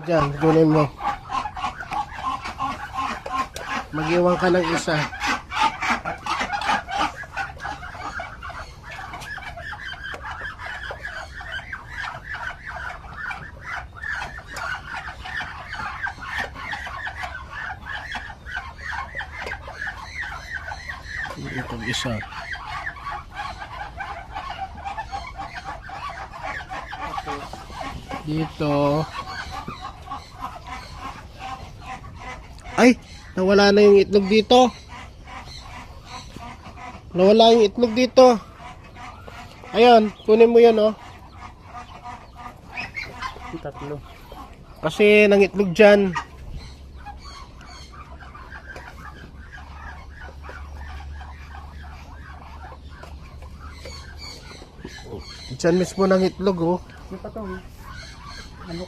Diyan, kunin mo. Mag-iwan ka ng isa. Itong isa. Dito. Ay, nawala na yung itlog dito. Nawala yung itlog dito. Ayan, kunin mo yan, oh. Tatlo. Kasi nangitlog dyan. Dyan mismo nangitlog, oh. Yung patong. Ano?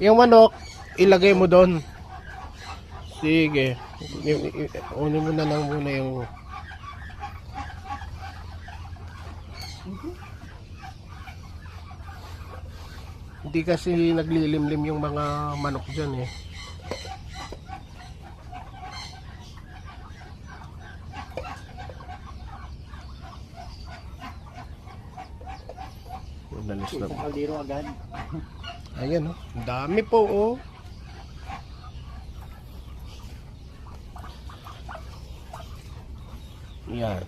Yung manok, ilagay mo doon. Sige. Unin mo na lang muna yung... Hindi kasi naglilimlim yung mga manok dyan, eh. Nalis na. Isang kaldero agad. Ayan, oh. Ang dami po, oh. Yan.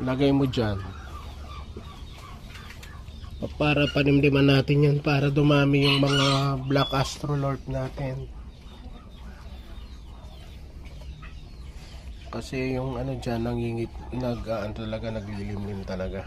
Lagay mo dyan. Para panimdiman natin yan. Para dumami yung mga black astrolord natin. Kasi yung ano dyan, nangingit, talaga, naglilimlim talaga.